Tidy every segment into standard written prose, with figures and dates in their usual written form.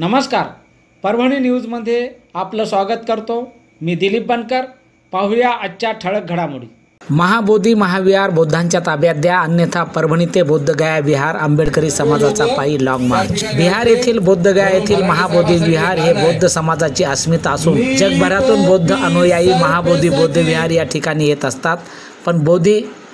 नमस्कार, परभणी न्यूजमध्ये आपलं स्वागत करतो। मी दिलीप बनकर। पाहूया आजच्या ठळक घडामोडी। महाबोधी महाविहार बौद्धांच्या ताब्यात द्या, अन्यथा परभणी ते बोधगया विहार आंबेडकरी समाजाचा पायी लॉंग मार्च। बिहार येथील बोधगया येथील महाबोधी विहार हे बौद्ध समाजाची अस्मिता असून जगभरातून बौद्ध अनुयायी महाबोधी बौद्ध विहार या ठिकाणी येत असतात। पण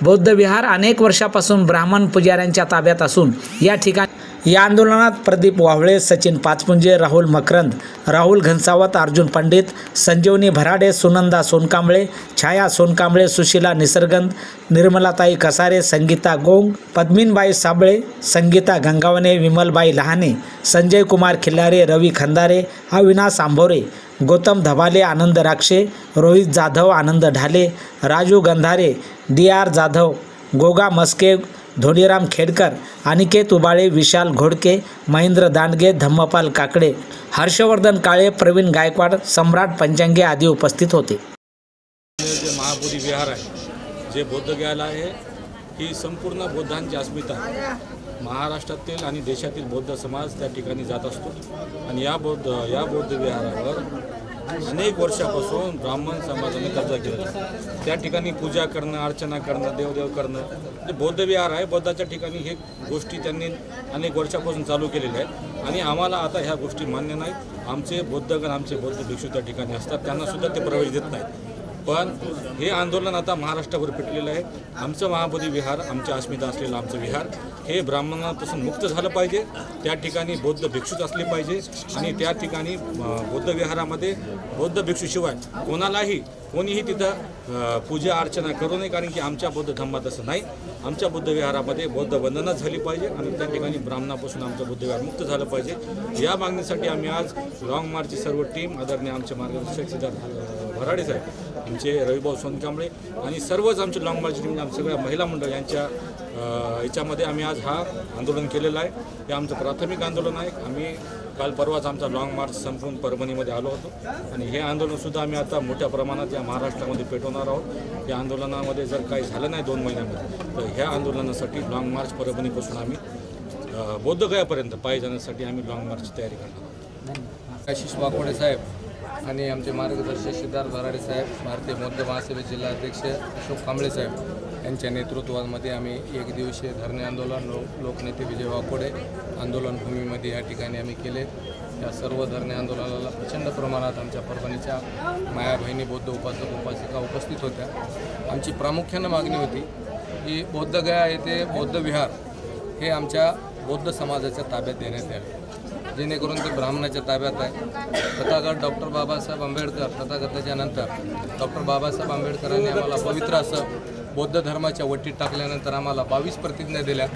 बौद्ध विहार अनेक वर्षापासून ब्राह्मण पुजाऱ्यांच्या ताब्यात असून या ठिकाणी या आंदोलनात प्रदीप वावळे, सचिन पाचपुंजे, राहुल मकरंद, राहुल घनसावत, अर्जुन पंडित, संजीवनी भराडे, सुनंदा सोनकांबळे, छाया सोनकांबळे, सुशीला निसर्गंद, निर्मलाताई कसारे, संगीता गोंग, पद्मिनबाई साबळे, संगीता गंगावणे, विमलबाई लहाने, संजय कुमार खिल्लारे, रवी खंदारे, अविनाश आंभोरे, गौतम धबाले, आनंद राक्षे, रोहित जाधव, आनंद ढाले, राजू गंधारे, DR जाधव, गोगा मस्के, धोनीराम खेडकर, अनिकेत उबाळे, विशाल घोडके, महेंद्र दांडगे, धम्मपाल काकडे, हर्षवर्धन काळे, प्रवीण गायकवाड, सम्राट पंचांगे आदी उपस्थित होते। जे महाबोधी विहार आहे, जे बोधगयाला आहे, ही संपूर्ण बौद्धांची अस्मिता आहे। महाराष्ट्रातील आणि देशातील बौद्ध समाज त्या ठिकाणी जात असतो आणि या बौद्ध विहारावर अनेक वर्षापासून ब्राह्मण समाजाने कब्जा केला। त्या ठिकाणी पूजा करणं, अर्चना करणं, देवदेव करणं, जे बौद्ध विहार आहे, बौद्धाच्या ठिकाणी हे गोष्टी त्यांनी अनेक वर्षापासून चालू केलेल्या आहेत आणि आम्हाला आता ह्या गोष्टी मान्य नाहीत। आमचे बौद्धगण, आमचे बौद्ध भिक्षू त्या ठिकाणी असतात, त्यांनासुद्धा ते प्रवेश देत नाहीत। पण हे आंदोलन आता महाराष्ट्रावर पेटलेलं आहे। आमचं महाबोधी विहार, आमच्या अस्मिता असलेलं आमचं विहार हे ब्राह्मणापासून मुक्त झालं पाहिजे। त्या ठिकाणी बौद्ध भिक्षूच असले पाहिजे आणि त्या ठिकाणी बौद्ध विहारामध्ये बौद्ध भिक्षूशिवाय कोणीही तिथं पूजा अर्चना करू नये, कारण की आमच्या बौद्ध धर्मात असं नाही। आमच्या बौद्ध विहारामध्ये बौद्ध वंदना झाली पाहिजे आणि त्या ठिकाणी ब्राह्मणापासून आमचं बौद्ध विहार मुक्त झालं पाहिजे। या मागणीसाठी आम्ही आज लॉंग मार्चची सर्व टीम, आदरणीय आमचे मार्गदर्शक सिद्धार्थ भराडे साहेब, आमचे रविभाऊ सोनकांबळे आणि सर्वच आमचे लॉंग मार्च टीम, आमच्या सगळ्या महिला मंडळ यांच्या याच्यामध्ये आम्ही आज हा आंदोलन केलेलं आहे। हे आमचं प्राथमिक आंदोलन आहे। आम्ही काल परवाच आमचा लॉंग मार्च संपून परभणीमध्ये आलो होतो आणि हे आंदोलनसुद्धा आम्ही आता मोठ्या प्रमाणात या महाराष्ट्रामध्ये पेटवणार आहोत। या आंदोलनामध्ये जर काही झालं नाही 2 महिन्यामध्ये, तर ह्या आंदोलनासाठी लॉंग मार्च परभणीपासून आम्ही बोधगयापर्यंत पायी जाण्यासाठी आम्ही लॉंग मार्चची तयारी करणार आहोत। आशिष वाकोडे साहेब आणि आमचे मार्गदर्शक सिद्धार्थ भराडे साहेब, भारतीय बौद्ध महासभेचे जिल्हाध्यक्ष अशोक कांबळे साहेब यांच्या नेतृत्वामध्ये आम्ही एक दिवसीय धरणे आंदोलन लोकनेते विजय वाकोडे आंदोलन भूमीमध्ये या ठिकाणी आम्ही केले। या सर्व धरणे आंदोलनाला प्रचंड प्रमाणात आमच्या परभणीच्या माया बहिणी बौद्ध उपासक उपासिका उपस्थित होत्या। आमची प्रामुख्यानं मागणी होती की बोधगया येथे बौद्ध विहार हे आमच्या बौद्ध समाजाच्या ताब्यात देण्यात यावे, जेणेकरून ते ब्राह्मणाच्या ताब्यात आहे। तथागत डॉक्टर बाबासाहेब आंबेडकर, तथागताच्या नंतर डॉक्टर बाबासाहेब आंबेडकरांनी आम्हाला पवित्र असं बौद्ध धर्माच्या वटीत टाकल्यानंतर आम्हाला 22 प्रतिज्ञा दिल्या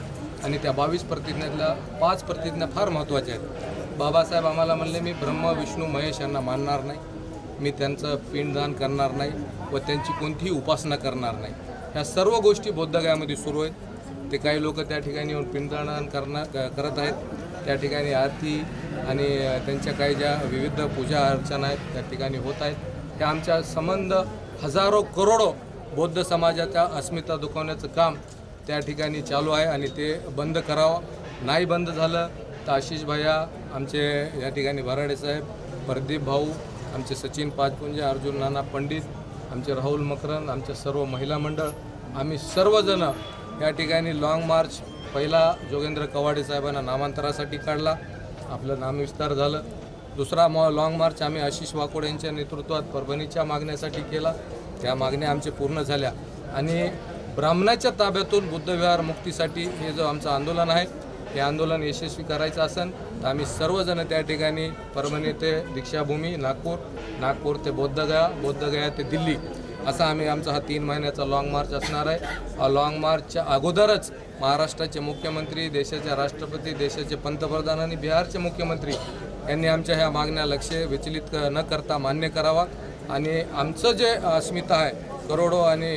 आणि त्या 22 प्रतिज्ञातल्या 5 प्रतिज्ञा फार महत्त्वाच्या आहेत। बाबासाहेब आम्हाला म्हणले, मी ब्रह्म विष्णू महेश यांना मानणार नाही, मी त्यांचं पिंडदान करणार नाही व त्यांची कोणतीही उपासना करणार नाही। ह्या सर्व गोष्टी बोधगयामध्ये सुरू आहेत। ते काही लोक त्या ठिकाणी येऊन पिंडदान करत आहेत, त्या ठिकाणी आरती आणि त्यांच्या काही ज्या विविध पूजा अर्चना आहेत त्या ठिकाणी होत आहेत। त्या आमच्या संबंध हजारो करोडो बौद्ध समाजाच्या अस्मिता दुखवण्याचं काम त्या ठिकाणी चालू आहे आणि ते बंद करावं। नाही बंद झालं तर आशिष भैया, आमचे या ठिकाणी भराडे साहेब, प्रदीप भाऊ, आमचे सचिन पाचपुंजे, अर्जुन नाना पंडित, आमचे राहुल मकरंद, आमचे सर्व महिला मंडळ, आम्ही सर्वजण या ठिकाणी लॉंग मार्च पहिला जोगेंद्र कवाडे साहेबांना नामांतरासाठी काढला, आपलं नामविस्तार झालं। दुसरा लॉंग मार्च आम्ही आशिष वाकोडे यांच्या नेतृत्वात परभणीच्या मागण्यासाठी केला, त्या मागण्या आमचे पूर्ण झाल्या आणि ब्राह्मणाच्या ताब्यातून बुद्धविहार मुक्तीसाठी हे जो आमचं आंदोलन आहे, हे आंदोलन यशस्वी करायचं असेल तर आम्ही सर्वजण त्या ठिकाणी परभणी ते दीक्षाभूमी, नागपूर ते बोधगया ते दिल्ली असा आम्ही आमचा हा 3 महिन्याचा लॉंग मार्च असणार आहे। लॉंग मार्चच्या अगोदरच महाराष्ट्राचे मुख्यमंत्री, देशाचे राष्ट्रपती, देशाचे पंतप्रधान आणि बिहारचे मुख्यमंत्री यांनी आमच्या ह्या मागण्या लक्ष विचलित न करता मान्य करावा आणि आमचं जे अस्मिता आहे करोडो आणि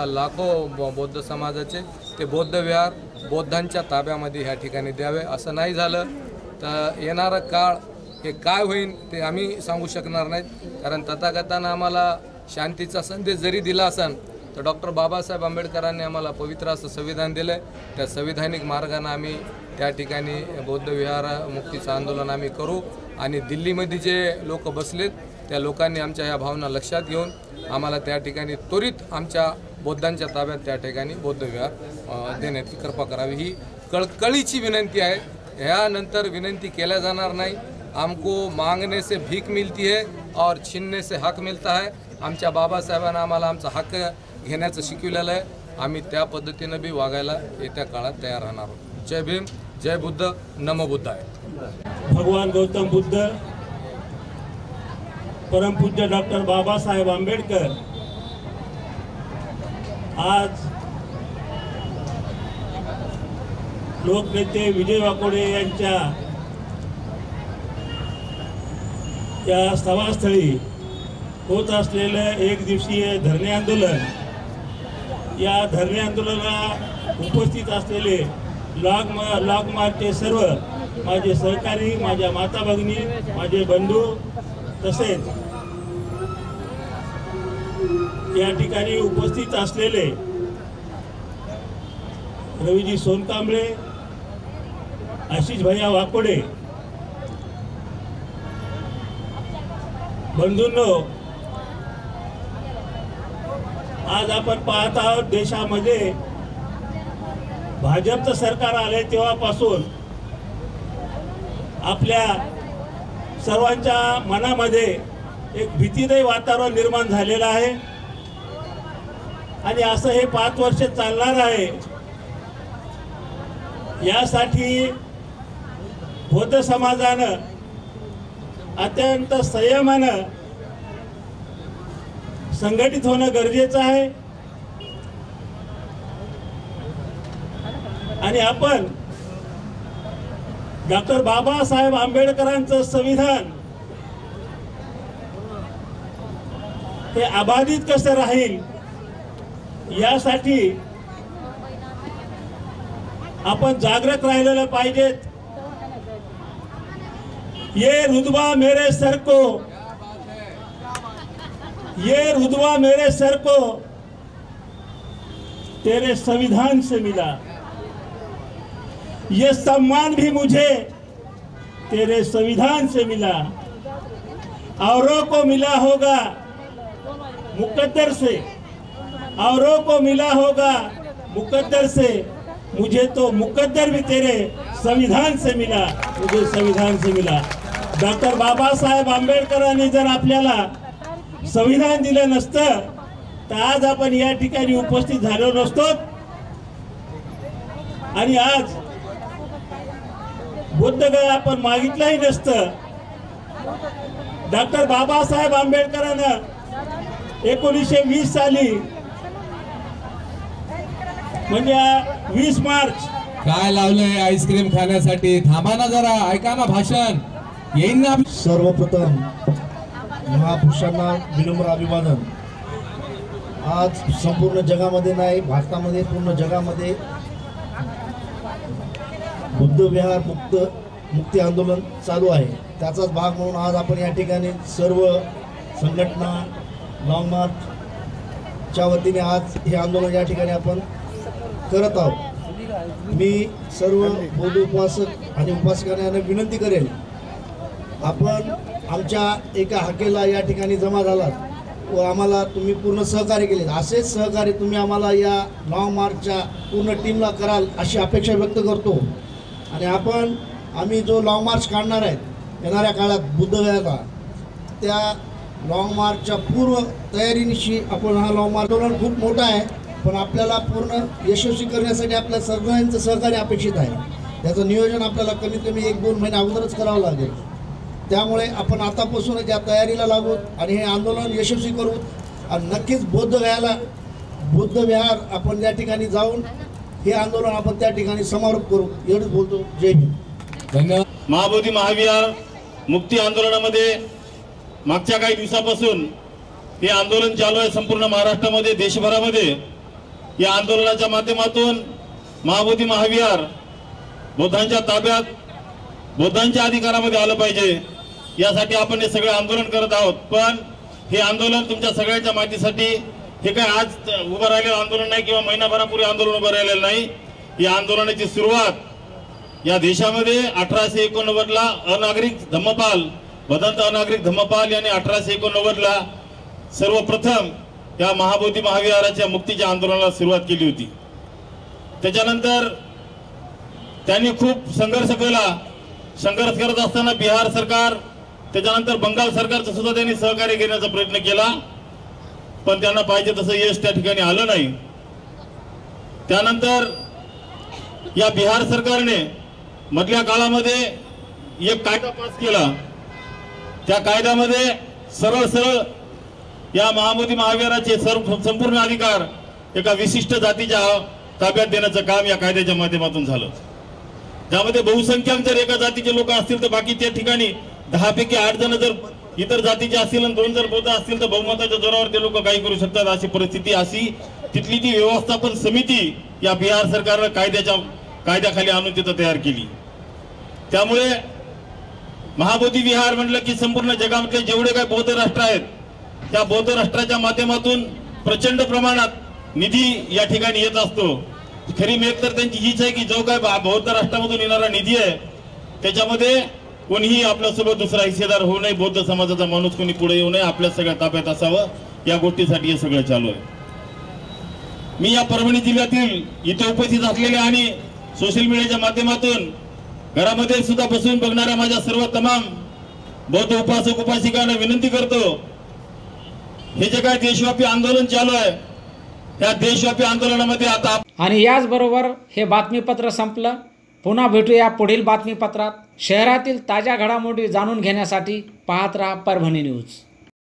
लाखो बौद्ध समाजाचे, ते बौद्ध विहार बौद्धांच्या ताब्यामध्ये ह्या ठिकाणी द्यावे। असं नाही झालं तर येणारं काळ हे काय होईल ते आम्ही सांगू शकणार नाहीत, कारण तथागतानं आम्हाला शांतीचा संदेश जरी दिला असेल तर डॉक्टर बाबासाहेब आंबेडकरांनी आम्हाला पवित्र असं संविधान दिलं आहे. त्या संविधानिक मार्गाने आम्ही त्या ठिकाणी बौद्ध विहार मुक्तीचं आंदोलन आम्ही करू. आणि दिल्लीमध्ये जे लोक बसलेत त्या लोकांनी आमच्या ह्या भावना लक्षात घेऊन आम्हाला त्या ठिकाणी त्वरित आमच्या बौद्धांच्या ताब्यात त्या ठिकाणी बौद्ध विहार देण्याची कृपा करावी ही कळकळीची विनंती आहे. ह्यानंतर विनंती केल्या जाणार नाही. हमको मांगने से भीक मिलती है और छीनने से हक मिलता है. आमच्या बाबासाहेबांना आम्हाला आमचा हक्क घेण्याचं शिकविलेलं आहे. आम्ही त्या पद्धतीनं बी वागायला येत्या काळात तयार राहणार आहोत. जय भीम, जय बुद्ध, नमो बुद्धाय. भगवान गौतम बुद्ध, परमपूज्य डॉक्टर बाबासाहेब आंबेडकर आज लोकनेते विजय वाकोडे यांच्या या सभास्थळी होत असलेलं एक दिवसीय धरणे आंदोलन, या धरणे आंदोलनाला उपस्थित असलेले लॉंग मार्चचे सर्व माझे सहकारी, माझ्या माता भगिनी, माझे बंधू, तसेच या ठिकाणी उपस्थित असलेले रवीजी सोनकांबळे, आशिष भैया वाकोडे, बंधूंनो, आज आपण पाहत आहोत देशामध्ये भाजपचं सरकार आले तेव्हापासून आपल्या सर्वांच्या मनामध्ये एक भीतीदायी वातावरण निर्माण झालेलं आहे. आणि असं हे 5 वर्ष चालणार आहे. यासाठी बौद्ध समाजानं अत्यंत संयमानं संघटित होणं गरजेचं आहे. आणि आपण डॉक्टर बाबासाहेब आंबेडकरांचं संविधान हे अबाधित कसं राहील यासाठी आपण जागृत राहिलेलं पाहिजेत. ये रुतबा मेरे सर को, ये रुतबा मेरे सर को तेरे संविधान से मिला, ये सम्मान भी मुझे तेरे संविधान से मिला. औरों को मिला होगा मुकद्दर से, औरों को मिला होगा मुकद्दर से, मुझे तो मुकद्दर भी तेरे संविधान से मिला, मुझे संविधान से मिला. डॉक्टर बाबासाहेब आंबेडकरांनी जर आपल्याला संविधान दिलं नसतं तर आज आपण या ठिकाणी उपस्थित झालो नसतो. आणि आज बुद्धगया आपण मागितलंही नसतं. डॉक्टर बाबासाहेब आंबेडकरांना 1920 साली म्हणजे 20 मार्च काय लावलंय आईस्क्रीम खाण्यासाठी? थांबा ना जरा, ऐका ना भाषण येईन ना. सर्वप्रथम महापुरुषांना विनम्र अभिवादन. आज संपूर्ण जगामध्ये नाही, भारतामध्ये पूर्ण जगामध्ये बुद्ध विहार मुक्ती आंदोलन चालू आहे. त्याचाच भाग म्हणून आज आपण या ठिकाणी सर्व संघटना लॉंग मार्चच्या वतीने आज हे आंदोलन या ठिकाणी आपण करत आहोत. मी सर्व बौद्ध उपासक आणि उपासकांना विनंती करेन, आपण आमच्या एका हाकेला या ठिकाणी जमा झालात व आम्हाला तुम्ही पूर्ण सहकार्य केले. असेच सहकार्य तुम्ही आम्हाला या लॉंग मार्चच्या पूर्ण टीमला कराल अशी अपेक्षा व्यक्त करतो. आणि आम्ही जो लॉंग मार्च काढणार आहेत येणाऱ्या काळात बुद्धगयाला, त्या लॉंग मार्चच्या पूर्व तयारीनिशी आपण हा लॉंग मार्च आंदोलन खूप मोठा आहे, पण आपल्याला पूर्ण यशस्वी करण्यासाठी आपल्या सगळ्यांचं सहकार्य अपेक्षित आहे. त्याचं नियोजन आपल्याला कमीत कमी 1-2 महिने अगोदरच करावं लागेल. त्यामुळे आपण आतापासूनच या तयारीला लागू आणि हे आंदोलन यशस्वी करू. आणि नक्कीच बुद्धगयाला बुद्ध विहार आपण या ठिकाणी जाऊन हे आंदोलन आपण त्या ठिकाणी समारोप करू. एवढंच बोलतो. जय भीम. धन्यवाद. महाबोधी महाविहार मुक्ती आंदोलनामध्ये मागच्या काही दिवसापासून हे आंदोलन चालू आहे. संपूर्ण महाराष्ट्रामध्ये, देशभरामध्ये या आंदोलनाच्या माध्यमातून महाबोधी महाविहार बौद्धांच्या ताब्यात, बौद्धांच्या अधिकारामध्ये आलं पाहिजे यासाठी आपण हे सगळे आंदोलन करत आहोत. पण हे आंदोलन तुमच्या सगळ्यांच्या माहितीसाठी हे काय आज उभं राहिलेलं आंदोलन नाही किंवा महिनाभरापूर्वी आंदोलन उभं राहिलेलं नाही. या आंदोलनाची सुरुवात या देशामध्ये 1889ला अनागरिक धम्मपाल भदंत अनागरिक धम्मपाल यांनी 1889ला सर्वप्रथम या महाबोधी महाविहाराच्या मुक्तीच्या आंदोलनाला सुरुवात केली होती. त्याच्यानंतर त्यांनी खूप संघर्ष केला. संघर्ष करत असताना बिहार सरकार त्याच्यानंतर बंगाल सरकारचं सुद्धा त्यांनी सहकार्य घेण्याचा प्रयत्न केला, पण त्यांना पाहिजे तसं यश त्या ठिकाणी आलं नाही. त्यानंतर या बिहार सरकारने मधल्या काळामध्ये एक कायदा पास केला. त्या कायद्यामध्ये सरळ सरळ या महाबोधी महाविहाराचे संपूर्ण अधिकार एका विशिष्ट जातीच्या ताब्यात देण्याचं काम या कायद्याच्या माध्यमातून झालं. त्यामध्ये बहुसंख्याक जर एका जातीचे लोक असतील तर बाकी त्या ठिकाणी 10 पैकी 8 जण जर इतर जातीचे असतील आणि 2 जर बौद्ध असतील तर बहुमताच्या जोरावर ते लोक काही करू शकतात. अशी परिस्थिती, अशी तिथली ती व्यवस्थापन समिती या बिहार सरकारनं कायद्याखाली आणून तिथं तयार केली. त्यामुळे महाबोधी विहार म्हटलं की संपूर्ण जगामधले जेवढे काही बौद्ध राष्ट्र आहेत त्या बौद्ध राष्ट्राच्या माध्यमातून प्रचंड प्रमाणात निधी या ठिकाणी येत असतो. खरी मेघ तर त्यांची हीच आहे की जो काय बौद्ध राष्ट्रामधून येणारा निधी आहे त्याच्यामध्ये कोणीही आपल्यासोबत दुसरा हिस्सेदार होऊ नये, बौद्ध समाजाचा माणूस कोणी पुढे येऊ नये, आपल्या सगळ्या ताब्यात असावं, या गोष्टीसाठी हे सगळं चालू आहे. मी या परभणी जिल्ह्यातील इथे उपस्थित असलेले आणि सोशल मीडियाच्या माध्यमातून घरामध्ये सुद्धा बसून बघणाऱ्या माझ्या सर्व तमाम बौद्ध उपासक उपासिकांना विनंती करतो, हे जे काय देशव्यापी आंदोलन चालू आहे त्या देशव्यापी आंदोलनामध्ये आता आणि याचबरोबर हे बातमीपत्र संपलं. पुन्हा भेटूया पुढील बातमीपत्रात. शहरातील ताज्या घडामोडी जाणून घेण्यासाठी पाहत राहा परभणी न्यूज.